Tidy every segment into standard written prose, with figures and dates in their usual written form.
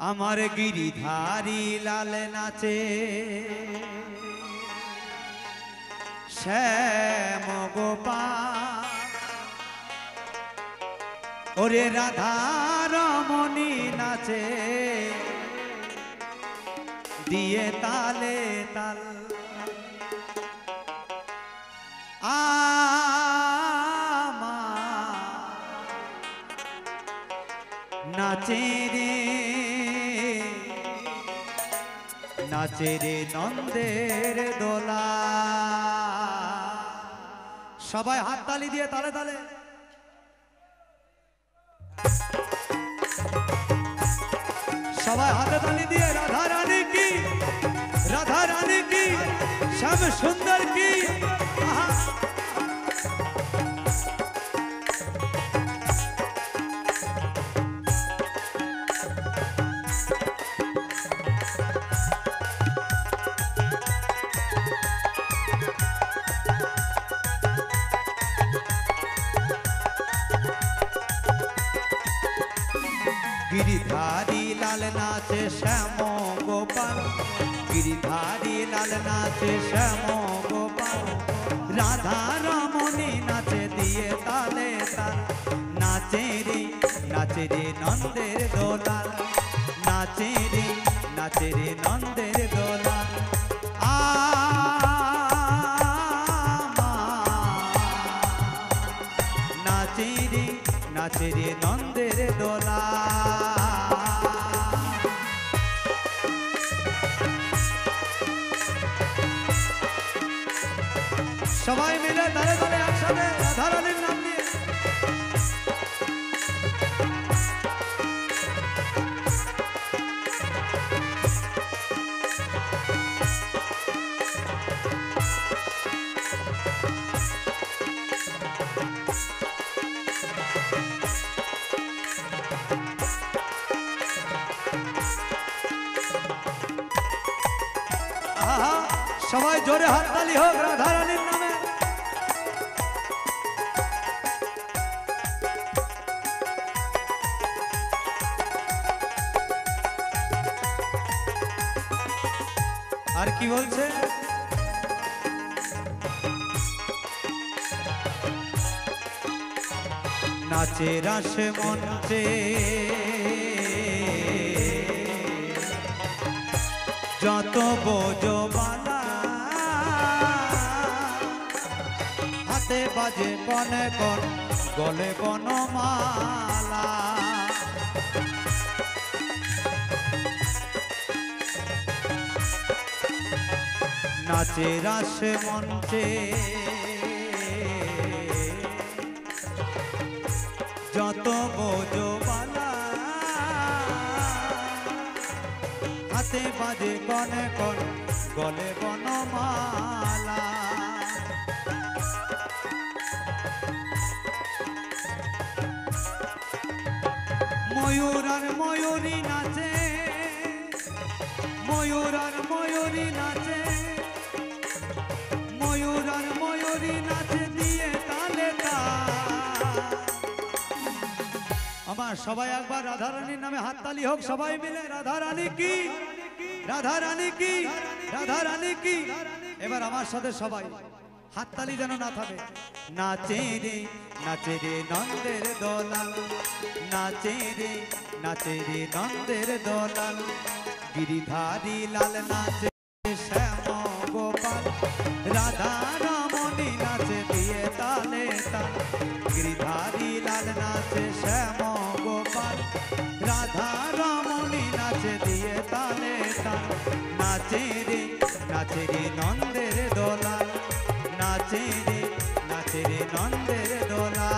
আমার গিরিধারী লাল নাচে শ্যাম গোপাল ওরে রাধা রমণী নাচে দিয়ে তালে তাল নাচে রে নাচে রে নন্দের দোলা। সবাই হাততালি দিয়ে তালে তালে সবাই হাতে তালি দিয়ে রাধা রানী কি শ্যাম সুন্দর কি गिरिधारी लाल नाचे श्याम गोपाल गिरिधारी लाल नाचे श्याम गोपाल राधा रमणी नाचे दिए ताले ताल नाचे रे नंदेर दोलाल नाचे रे नंदेर दोलाल नाचे रे नंदेर दोला। সবাই মিলে তালে তালে একসাথে রাধা রানীর নাম নিয়ে সবাই জোরে হাততালি হোক রাধা রানীর নামে। আর কি বলছে নাচে রাসে মঞ্চে যত বোঝবালা হাতে বাজে কনে কন গলে বনমালা নাচে রাসে মঞ্চে যত বোঝবালা হাতে বাজে কনে কন গলে বনমালা ময়ূর আর ময়ূরী নাচে ময়ূর আর ময়ূরী নাচে ময়ূর আর ময়ূরী নাচে দিয়ে তালে তাল। আমার সবাই একবার রাধা রানীর নামে হাততালি হোক সবাই মিলে রাধা রানী কি রাধা রানী কি রাধা রানী কি। এবার আমার সাথে সবাই হাততালি যেন না থাকে নাচে রে নন্দের দোলাল নাচে রে নন্দের দোলাল गिरिधारी लाल नाचे श्याम गोपाल राधा रमणी नाचे दिए ताले ताल गिरिधारी लाल नाचे श्याम गोपाल राधा रमणी नाचे दिए ताले ताल नाचे रे नंदेर दोलाल नाचे रे नंदेर दोलाल।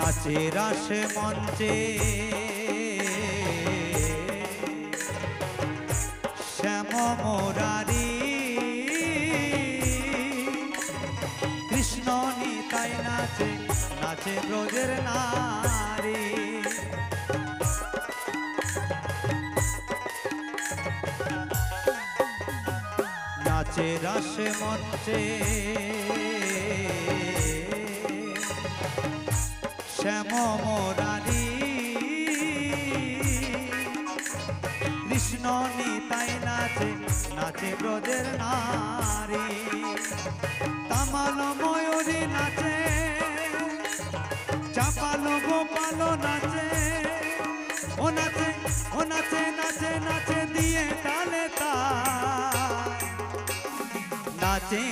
নাচে রাসে মঞ্চে শ্যাম মোরারি কৃষ্ণ নিতাই নাচে নাচে ব্রজের নারী নাচে রাসে মঞ্চে শ্যাম মোরারি কৃষ্ণ নিতাই নাচে নাচে ব্রজের নারী তামাল ময়ূরী নাচে চাপালো গোপালো নাচে ও নাচে ও নাচে নাচে নাচে দিয়ে তালে তাল নাচে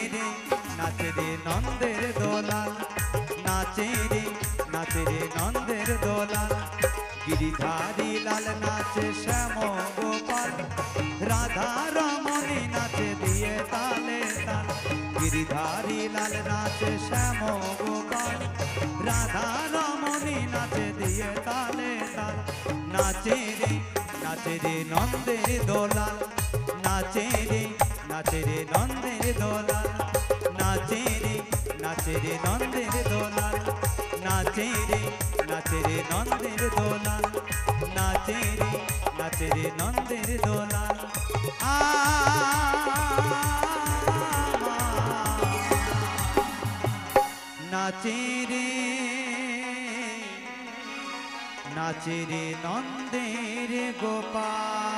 রে নন্দের দোলা নাচে রে নন্দের দোলা গিরিধারী লাল নাচে শ্যাম গোপাল রাধা রমণী নাচে দিয়ে তালে তাল গিরিধারী লাল নাচে শ্যাম গোপাল রাধা রমণী নাচে দিয়ে তালে তাল নাচে রে নন্দের দোলা নাচে রে নন্দের দোলা নাচে রে নন্দের দোলা নাচে রে নন্দের দোলা নাচে রে নন্দের দোলা নাচে রে নন্দের গোপাল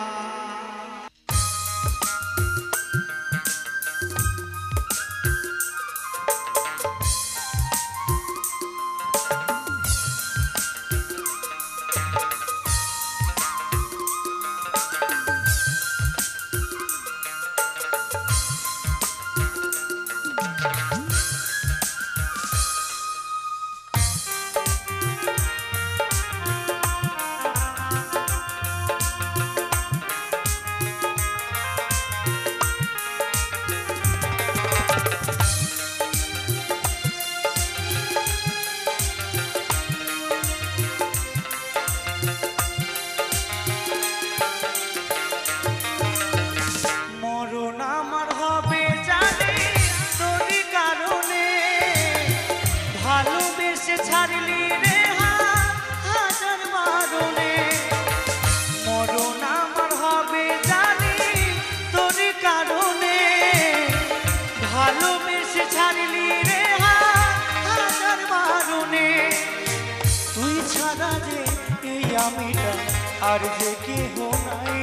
আর যে কেহ নাই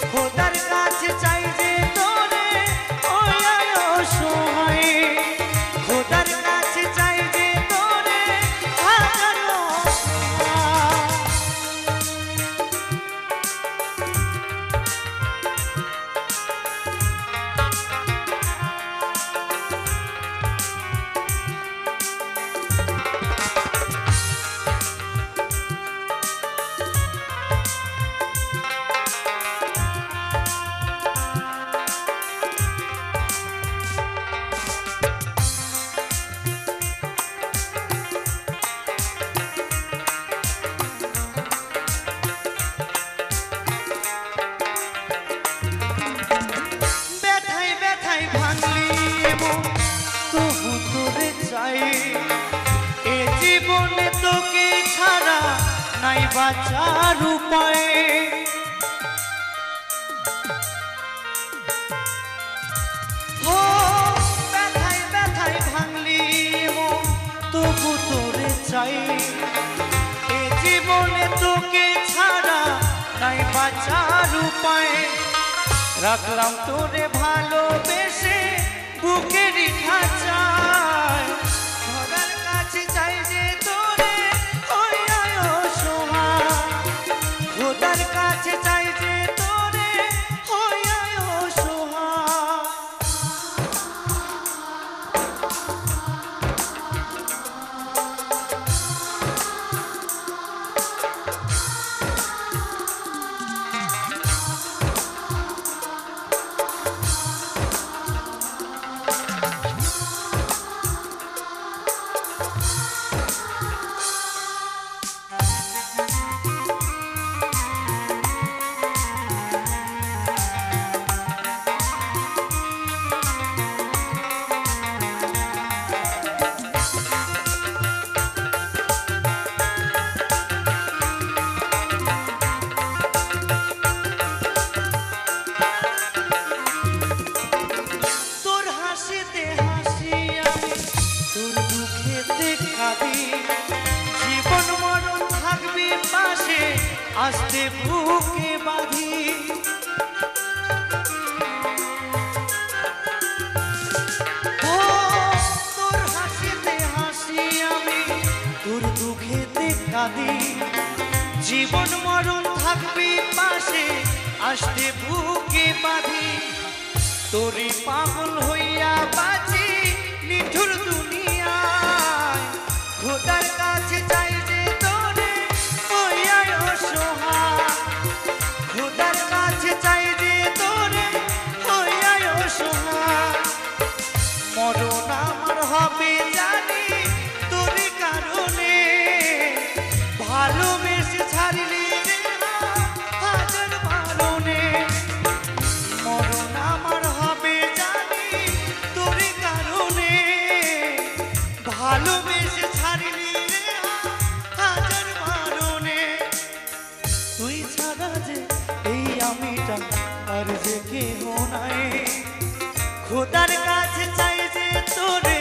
খোদার কাছে চাই যে তোরে অসহায় খোদার কাছে চাই যে তোরে এ জীবনে তোকে ছাড়া নাই বাঁচার উপায় ও ব্যথায় ব্যথায় ভাঙলি তবু তোরে চাই এ জীবনে তোকে ছাড়া নাই বাঁচার উপায় রাখলাম তোরে ভালোবেসে বুকের খাঁচায় খোদার কাছে চাই যে তোরে খোদার কাছে চাই যে তোরে তোর দুঃখেতে কাঁদি জীবন মরণ থাকবে পাশে আসতে বুকে বাঁধি ও তোর হাসিতে হাসি আমি তোর দুঃখেতে কাঁদি জীবন মরণ থাকবে পাশে আসতে বুকে বাঁধি তোরে পাগল হইয়া বাঁচি নিঠুর দুনিয়ায় খোদার কাছে চাই যে তোরে হইয়া অসহায় খোদার কাছে চাই যে তোরে হইয়া অসহায় মরণ আমার হবে জানি তোর কারণে ভালোবেসে ছাড়িলি রে হাজার বারণে মরণ আমার হবে জানি তোর কারণে ভালোবেসে ছাড়িলি রে হাজার বারণে তুই ছাড়া যে এই আমিটা আর যে কেহ নাই খোদার কাছে চাই যে তোরে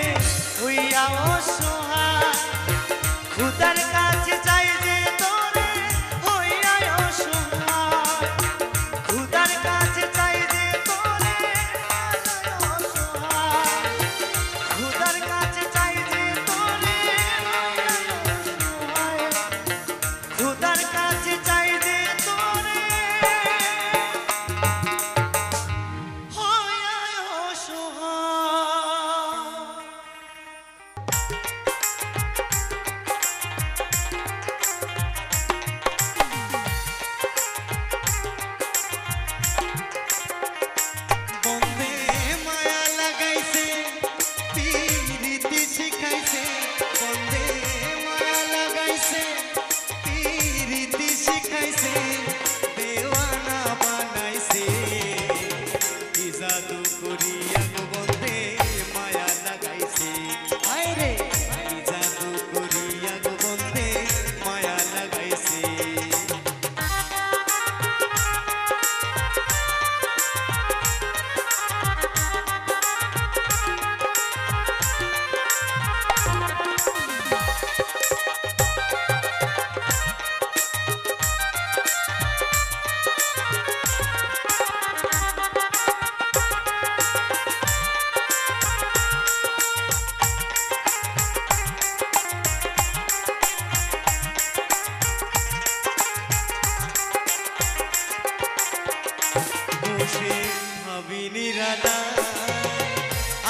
হইয়া অসহায় খোদার কাছে চাই যে তোরে হইয়া অসহায় খোদার কাছে চাই যে তোরে হইয়া অসহায় খোদার কাছে চাই যে তোরে হইয়া অসহায় খোদার কাছে চাই যে তোরে হইয়া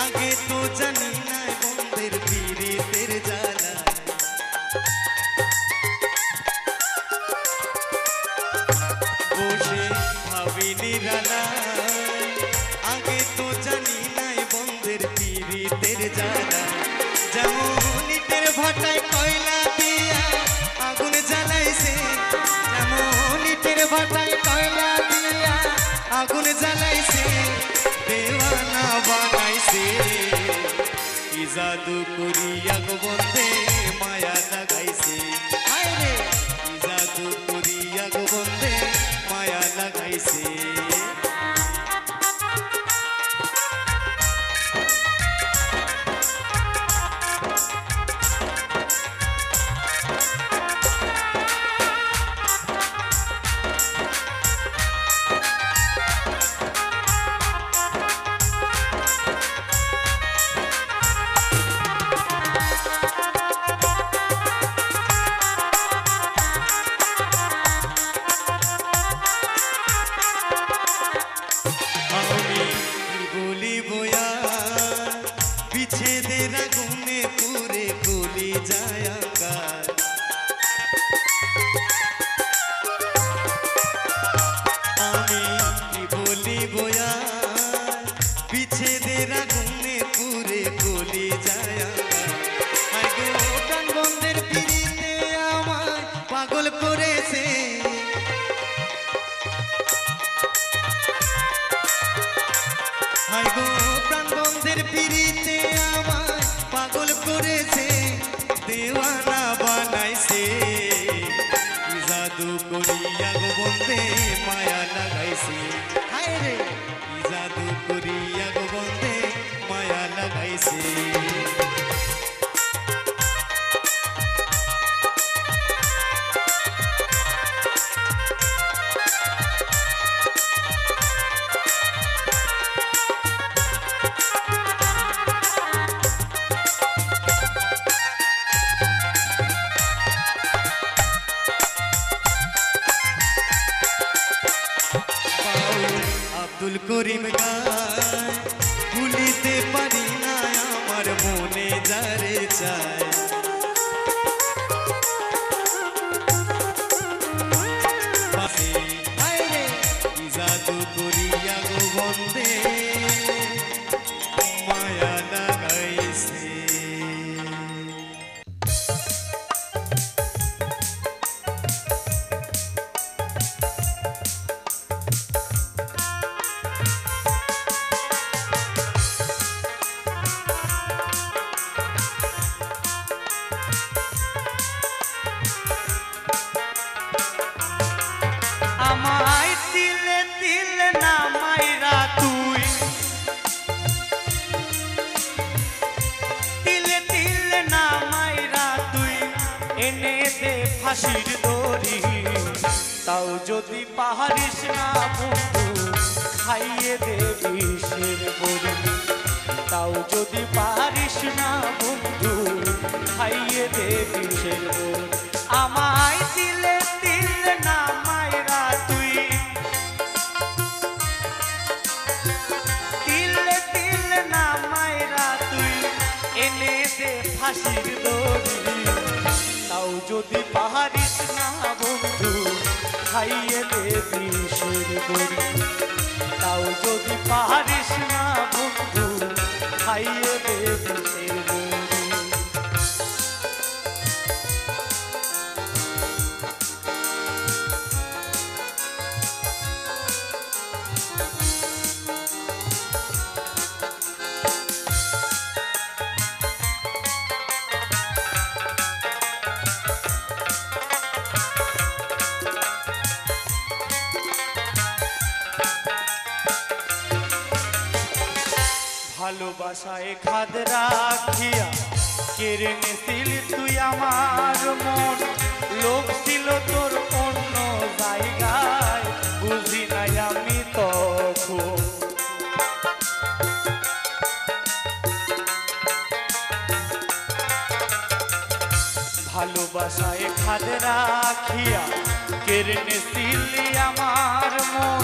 আগে তো জানি না বন্ধের পীড়িতের জ্বালা বসে ভাবিনি রানা আগে তো জানি না বন্ধের পীড়িতের জ্বালা যেমন ইটের ভাটায় কয়লা দিয়া আগুন জ্বালাইছে যেমন ইটের ভাটায় কয়লা দিয়া আগুন জ্বালাইছে দেওয়ানা বানাইছে কি জাদু করিয়া গো বন্ধে মায়া লাগাইছে হায় রে কি জাদু করিয়া গো বন্ধে মায়া লাগাইছে বিচ্ছেদের আগুনে পুরে গলি যায় আকার আমি কি বলিব আর বিচ্ছেদের আগুনে পুরে গলি যায় আকার প্রাণ বন্ধের পিড়িতে আমার পাগল করেছে প্রাণ বন্ধের পিড়িতে আমার পাগল করেছে দেওয়ানা বানাইছে কি জাদু করিয়া গো বন্ধে মায়া লাগাইছে হায় রে কি জাদু করিয়া গো বন্ধে মায়া লাগাইছে গরিব গায় ভুলিতে পারি না আমার মনে যারে চায় জাদু করিয়া গো বন্দে মায়া লাগাইছে আমায় তিলে তিলে না মাইরা তুই তিলে তিলে না মাইরা তুই এনে দে ফাঁসির দড়ি তাও যদি পাহাড়িস না বন্ধু খাইয়ে দে বিষের বড়ি তাও যদি পাহাড়িস না বন্ধু খাইয়ে দে বিষের বড়ি আমায় তিলে তিলে না মাইরা তুই তিলে তিলে না মাইরা তুই এনে দে ফাঁসির দড়ি তাও যদি পাহাড়িস না বন্ধু খাইয়ে দে বিষের বড়ি তাও যদি পাহাড়িস না বন্ধু খাইয়ে দে বিষের বড়ি ভালোবাসায় খাদ রাখিয়া কেড়ে নিছিলি তুই আমার মন লোক ছিল তোর অন্য জায়গায় বুঝি নাই আমি তখন ভালোবাসায় খাদ রাখিয়া কেড়ে নিছিলি আমার মন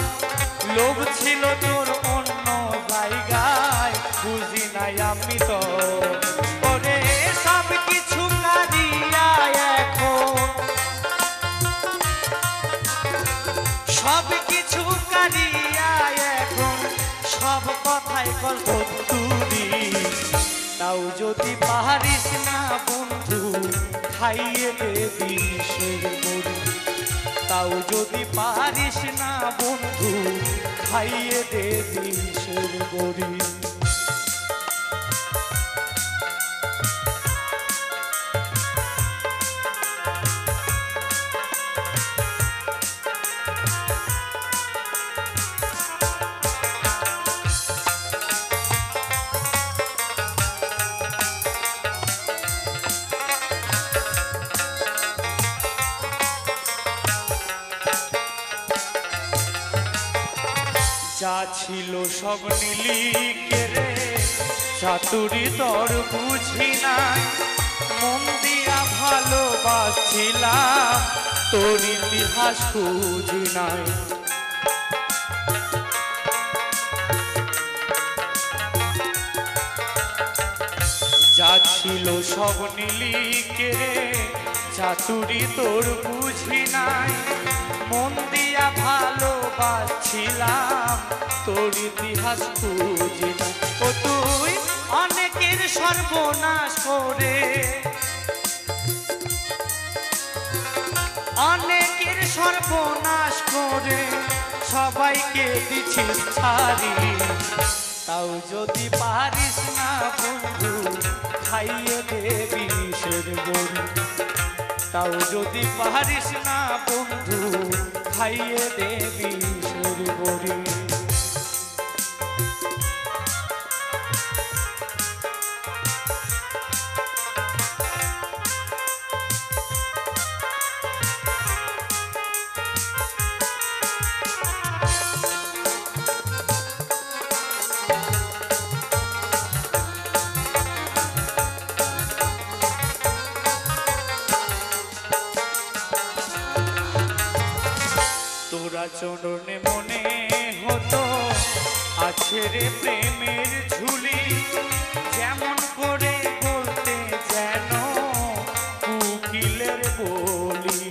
লোভ ছিল তোর অন্য জায়গায় বুঝি নাই আমি তো ওরে সব কিছু কারিয়া এখন সব কিছু কারিয়া এখন সব কথাই গল্প তুলি তাও যদি পাহাড়িস না বন্ধু খাইয়ে দে বিষের বড়ি তাও যদি পারিস না বন্ধু খাইয়ে দে বিষের বড়ি যা ছিল সব নীলি কেড়ে চাতুরি তোর বুঝি নাই মন দিয়া ভালোবাসছিলাম তোর ইতিহাস খুঁজি নাই যা ছিল সব নীলি কেড়ে চাতুরি তোর বুঝি নাই মন দিয়া ভালোবাসছিলাম তোর ইতিহাস খুঁজি না ও তুই অনেকের সর্বনাশ করে অনেকের সর্বনাশ করে সবাইকে দিছিস ছাড়ি তাও যদি পারিস না বন্ধু খাইয়ে দে বিষের বড়ি তাও যদি পারিস না বন্ধু খাইয়ে দে বিষের বড়ি তোরা চরণে মনে হতো আছে রে প্রেমের ঝুলি, যেমন করে বলতে যেন উকিলের বলি।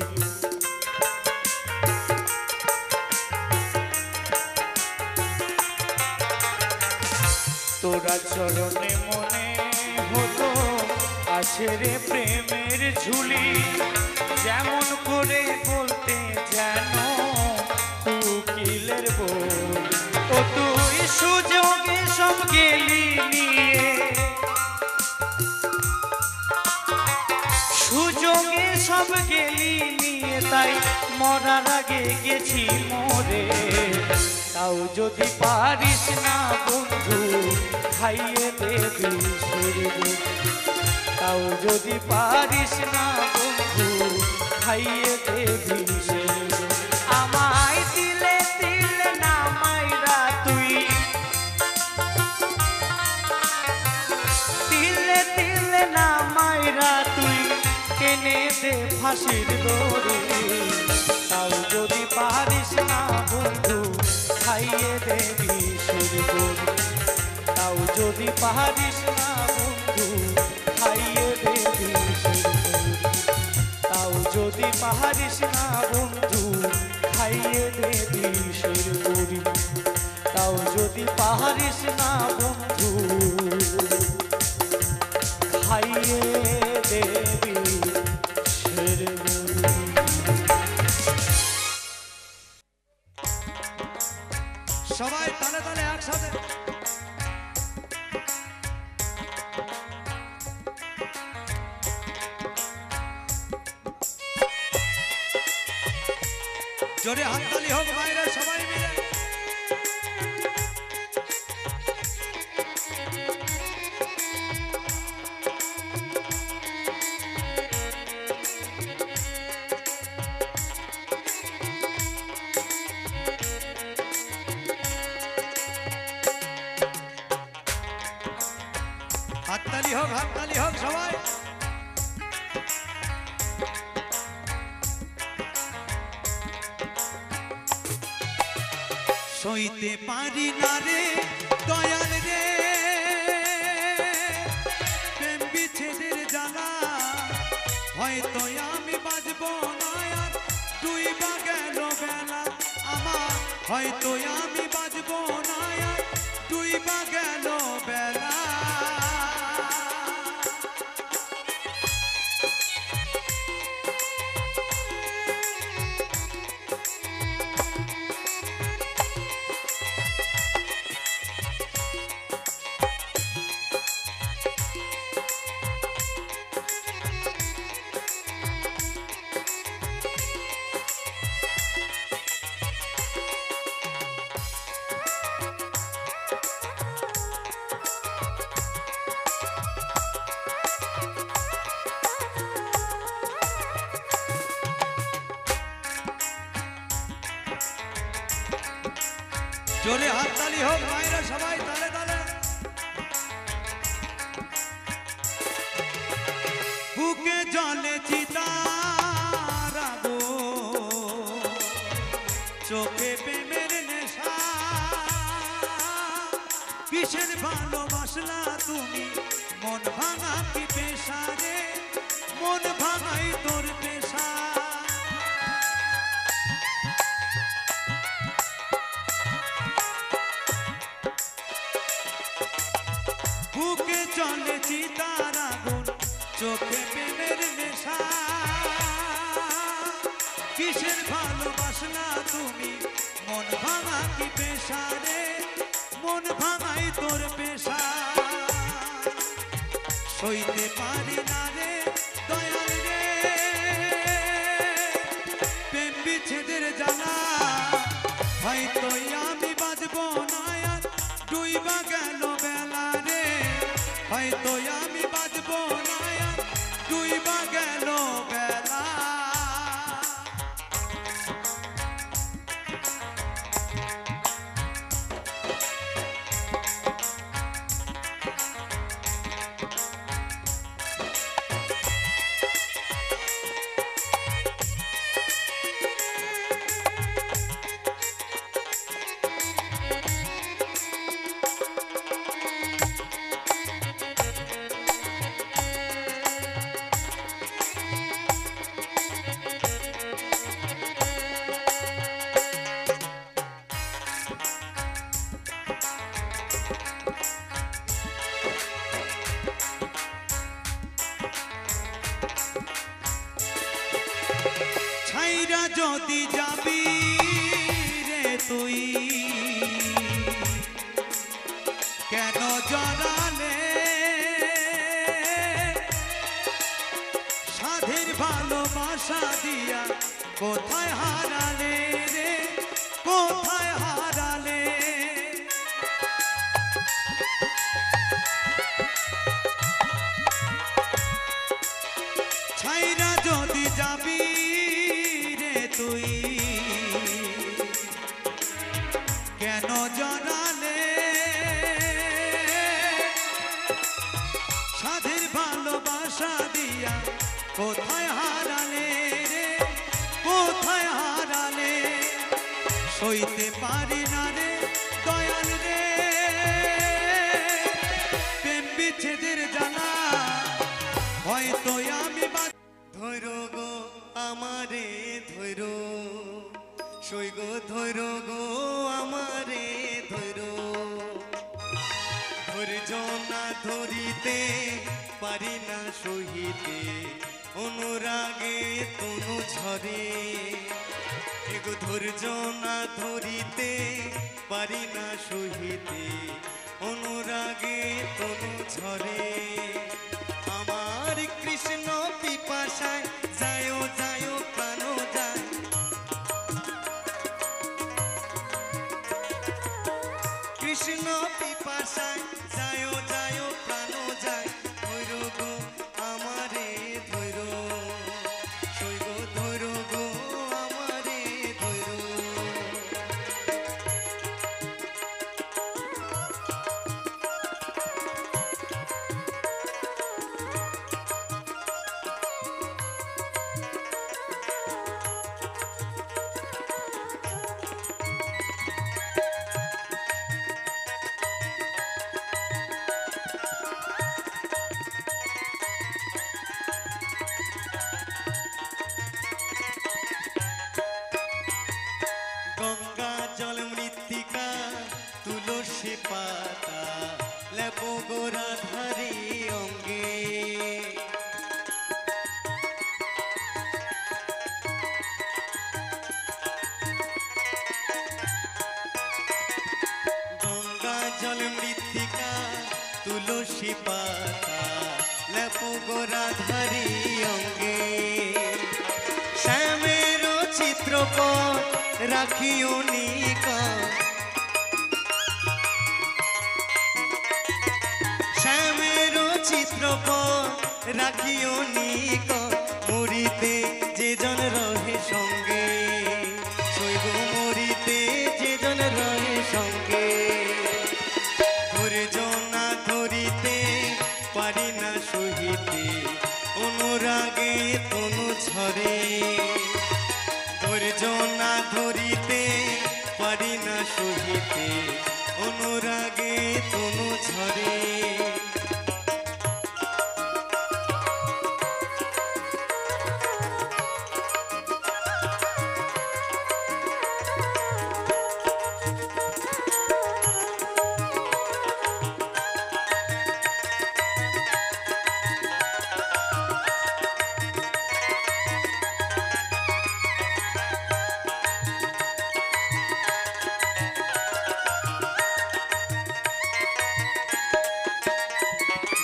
তোরা চরণে মনে হলো আছে রে প্রেমের ঝুলি, যেমন করে বলতে যেন উকিলের বলি। ও তুই সুযোগে সব গেলি নিয়ে, সুযোগে সব গেলি নিয়ে, তাই মরার আগে গেছি মরে। তাও যদি পারিস না বন্ধু খাইয়ে দেবি সুরগুল, তাও যদি পারিস না বন্ধু খাইয়ে দেবি সুরগুল। আমায় দিলে দিলে না মাইরা তুই, দিলে দিলে না মাইরা তুই টেনে দে ফাঁসির দড়ি। তাও যদি পারিস না বন্ধু খাইয়ে দেবি সুরগুল, তাও যদি পারিস না বন্ধু খাইয়ে দেবি সুরগুল, তাও যদি পারিস না বন্ধু খাইয়ে দেবি সুরগুল, তাও যদি পারিস না বন্ধু খাইয়ে দেবি সুরগুল। সবাই তালে তালে একসাথে। জোরে হাততালি হোক বাইরে সবাই মিলে। হাততালি হোক সবাই। সইতে পারি না রে দয়াল রে প্রেম বিচ্ছেদের জ্বালা, হয়তো আমি বাজবো না আর ডুইবা গেল বেলা আমার, হয়তো আমি বাজবো না আর ডুইবা গেল বেলা। জোরে হাততালি হোক মায়েরা সবাই তালে তালে। বুকে জলে চিতার আগুন, চোখে প্রেমের নেশা, কিসের ভালোবাসলা তুমি মন ভাঙা কি পেশা রে, মন ভাঙাই তোর পেশা। বুকে চলে চিতার আগুন, চোখে প্রেমের নেশা, কিসের ভালোবাসলা তুমি মন ভাঙা কি পেশা রে, মন ভাঙাই তোর পেশা। সইতে পারি না রে দয়াল রে প্রেম বিচ্ছেদের জ্বালা, হয়তো আমি বাজবো না আর ডুইবা গেল বেলা রে, হয়তো আমি বাজবো না আর ডুইবা গেল বেলা। যদি যাবি রে তুই কেন জড়ালে সাধের ভালোবাসা দিয়া কোথায় হারালে রে কোথায় হারালে ছাইরা যদি যাবি রে তুই কেন জড়ালে সাধের ভালোবাসা দিয়া কোথায় হারালে রে কোথায় হারালে সইতে পারি না রে দয়াল রে প্রেম বিচ্ছেদের জ্বালা হয়তো আমি ধৈর গো আমারে ধৈর সই গো ধৈর গো আমারে ধৈর ধৈর্য না ধরিতে পারি না সহিতে অনুরাগে তনু ঝরে এগো ধৈর্য না ধরিতে পারি না সহিতে অনুরাগে তনু ঝরে আমার কৃষ্ণ পিপাসায় যায় যায় প্রাণ যায় কৃষ্ণ পিপাসায় যায় যায় প্রাণ যায় ধৈর গো আমারে ধৈর সই গো ধৈর গো আমারে ধৈর গঙ্গা জল মৃত্তিকা তুলসী পাতা লেপ গোরা ধারি অঙ্গে গঙ্গা জল মৃত্তিকা তুলসী পাতা লেপ গোরা ধারি অঙ্গে শ্যামের চিত্রপট রাখিও নিকট শ্যামের চিত্রপট রাখিও নিকট মরিতে যে জন রহে সঙ্গে শৈব মরিতে যে জন রহে সঙ্গে ধৈর্য না ধরিতে পারি না সহিতে অনুরাগে তনু ঝরে ধৈর্য না ধরিতে পারি না সহিতে অনুরাগে তনু ঝরে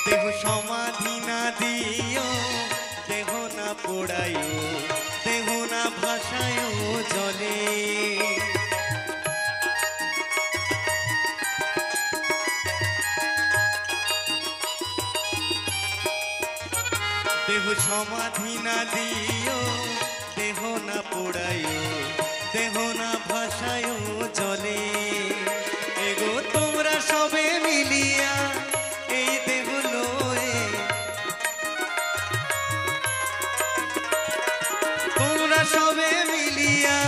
দেহ সমাধি না দিও দেহ না পোড়াইও দেহ না ভাসায়ও জলে দেহ সমাধি না দিও দেহ না পোড়াইও দেহ না ভাসায়ও জলে এগো তোমরা সবে মিলিয়া এই দেহ লয়ে তোমরা সবে মিলিয়া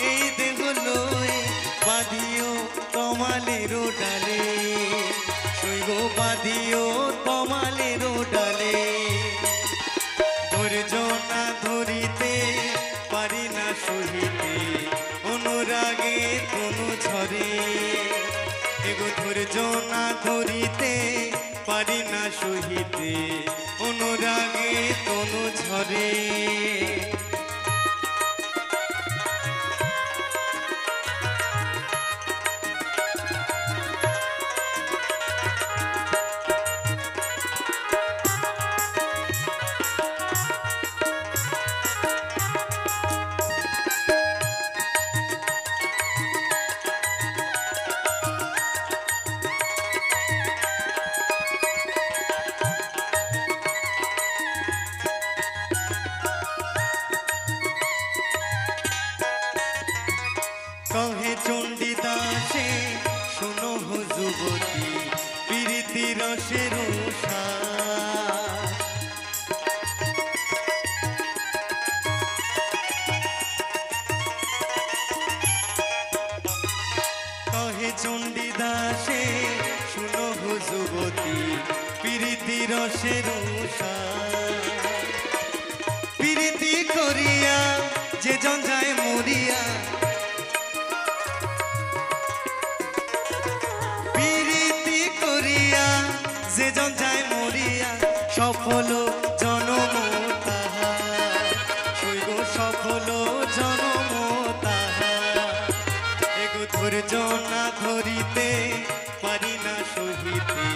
এই দেহ লয়ে বাঁধিও তমালের ডালে শৈব বাঁধিও তমালের ডালে ধৈর্য না ধরিতে পারি না সহিতে অনুরাগে তনু ঝরে এগো ধৈর্য না ধরিতে পারি না সহিতে অনুরাগে তনু ঝরে প্রীতি রসের প্রীতি করিয়া যে জন যায় মরিয়া প্রীতি করিয়া যে জন যায় মরিয়া সফল জনম তাহার শৈব সফল জনম তাহার এগো ধৈর্য না ধরিতে পারি না সহিতে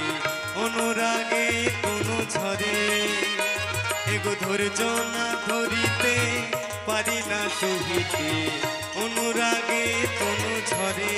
অনুরাগে কোনো ঝরে এগো ধৈর্য না ধরিতে পারি না সহিতে অনুরাগে কোনো ঝরে